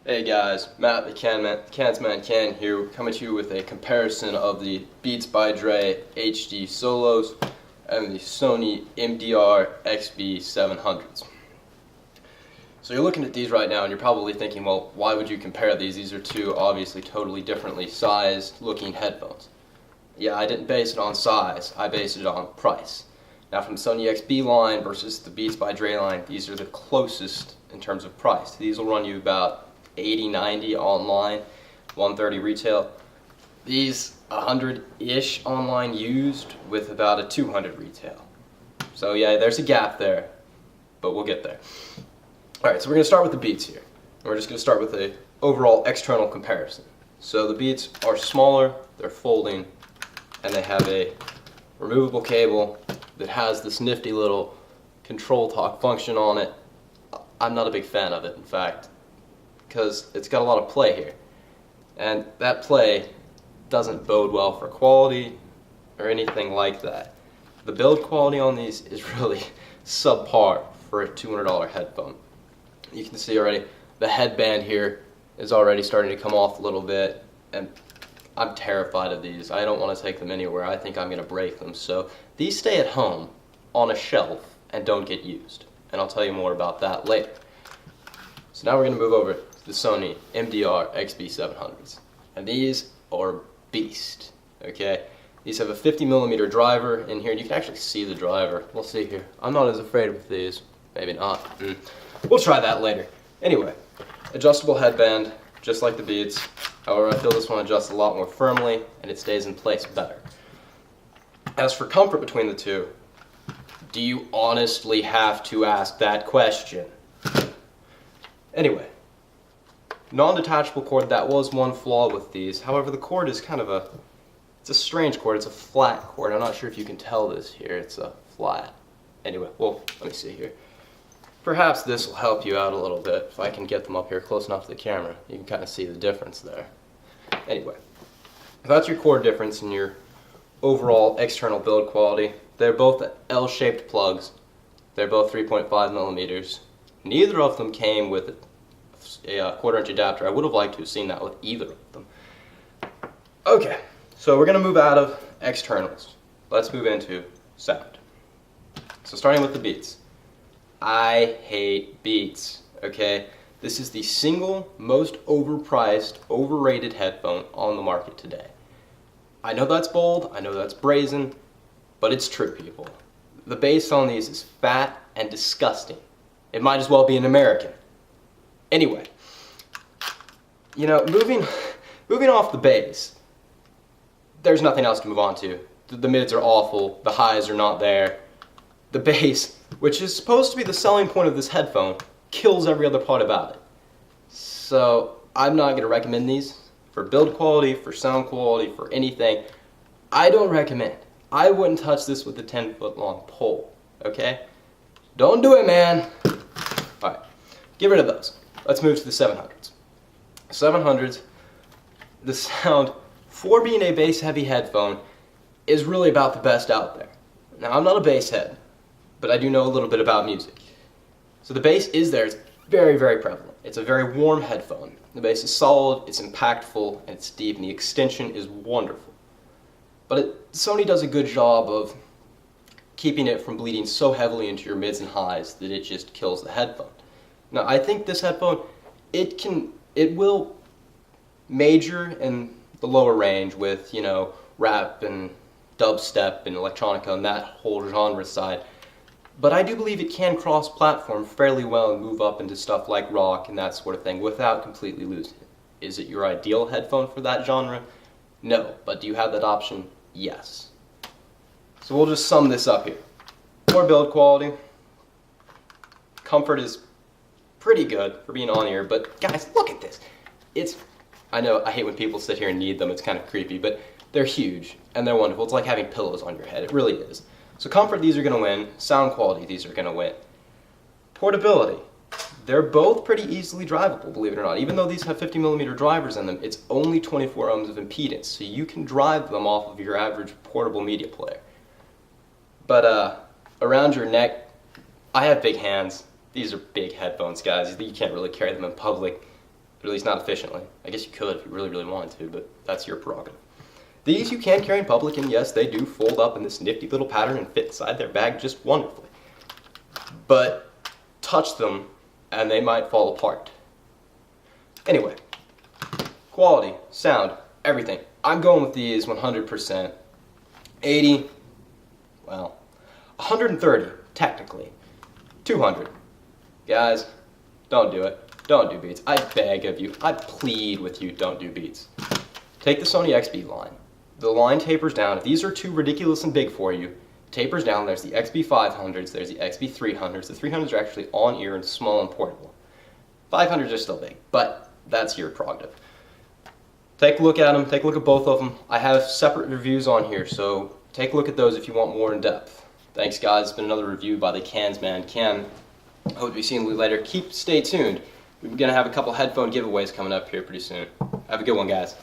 Hey guys, Matt the Cans Man Can here, coming to you with a comparison of the Beats by Dre HD Solos and the Sony MDR-Xb 700s. So you're looking at these right now and you're probably thinking, well, why would you compare these? These are two obviously totally differently sized looking headphones. Yeah, I didn't base it on size, I based it on price. Now from the Sony XB line versus the Beats by Dre line, these are the closest in terms of price. These will run you about $80-$90 online, $130 retail. These 100-ish online used with about a $200 retail. So yeah, there's a gap there, but we'll get there. Alright, so we're going to start with the Beats here. We're just going to start with a overall external comparison. So the Beats are smaller, they're folding, and they have a removable cable that has this nifty little control talk function on it. I'm not a big fan of it, in fact, because it's got a lot of play here. And that play doesn't bode well for quality or anything like that. The build quality on these is really subpar for a $200 headphone. You can see already the headband here is already starting to come off a little bit, and I'm terrified of these. I don't want to take them anywhere. I think I'm going to break them. So these stay at home on a shelf and don't get used. And I'll tell you more about that later. So now we're going to move over to the Sony MDR-Xb 700s. And these are beast, okay? These have a 50mm driver in here, and you can actually see the driver. We'll see here. I'm not as afraid with these. Maybe not. We'll try that later. Anyway, adjustable headband, just like the Beats. However, I feel this one adjusts a lot more firmly, and it stays in place better. As for comfort between the two, do you honestly have to ask that question? Anyway, non-detachable cord, that was one flaw with these. However, the cord is kind of it's a strange cord. It's a flat cord. I'm not sure if you can tell this here. It's a flat. Anyway, well, let me see here. Perhaps this will help you out a little bit. If I can get them up here close enough to the camera, you can kind of see the difference there. Anyway, that's your cord difference in your overall external build quality. They're both L-shaped plugs. They're both 3.5mm. Neither of them came with a quarter-inch adapter. I would have liked to have seen that with either of them. Okay, so we're going to move out of externals. Let's move into sound. So starting with the Beats. I hate Beats, okay? This is the single most overpriced, overrated headphone on the market today. I know that's bold, I know that's brazen, but it's true, people. The bass on these is fat and disgusting. It might as well be an American. Anyway, you know, moving off the bass, there's nothing else to move on to. The mids are awful, the highs are not there. The bass, which is supposed to be the selling point of this headphone, kills every other part about it. So I'm not going to recommend these for build quality, for sound quality, for anything. I don't recommend. I wouldn't touch this with a 10-foot long pole, okay? Don't do it, man. Alright, get rid of those. Let's move to the 700s. 700s, the sound, for being a bass-heavy headphone, is really about the best out there. Now, I'm not a bass head, but I do know a little bit about music. So the bass is there. It's very, very prevalent. It's a very warm headphone. The bass is solid, it's impactful, and it's deep, and the extension is wonderful. But Sony does a good job of keeping it from bleeding so heavily into your mids and highs that it just kills the headphone. Now, I think this headphone, it will major in the lower range with, you know, rap and dubstep and electronica and that whole genre side. But I do believe it can cross-platform fairly well and move up into stuff like rock and that sort of thing without completely losing it. Is it your ideal headphone for that genre? No. But do you have that option? Yes. So we'll just sum this up here. Poor build quality. Comfort is pretty good for being on ear, but guys, look at this. I know, I hate when people sit here and need them. It's kind of creepy, but they're huge and they're wonderful. It's like having pillows on your head. It really is. So comfort, these are going to win. Sound quality, these are going to win. Portability. They're both pretty easily drivable, believe it or not. Even though these have 50mm drivers in them, it's only 24 ohms of impedance, so you can drive them off of your average portable media player. But around your neck, I have big hands. These are big headphones, guys. You can't really carry them in public. But at least not efficiently. I guess you could if you really, really wanted to, but that's your prerogative. These you can carry in public, and yes, they do fold up in this nifty little pattern and fit inside their bag just wonderfully. But touch them, and they might fall apart. Anyway, quality, sound, everything. I'm going with these 100%. 80, well, 130, technically. 200. Guys, don't do it. Don't do Beats. I beg of you. I plead with you, don't do Beats. Take the Sony XB line. The line tapers down. If these are too ridiculous and big for you, tapers down. There's the XB 500s, there's the XB 300s. The 300s are actually on-ear and small and portable. 500s are still big, but that's your prerogative. Take a look at them. Take a look at both of them. I have separate reviews on here, so take a look at those if you want more in depth. Thanks, guys. It's been another review by the Cans Man, Ken. I hope to be seeing you later. Stay tuned. We're going to have a couple headphone giveaways coming up here pretty soon. Have a good one, guys.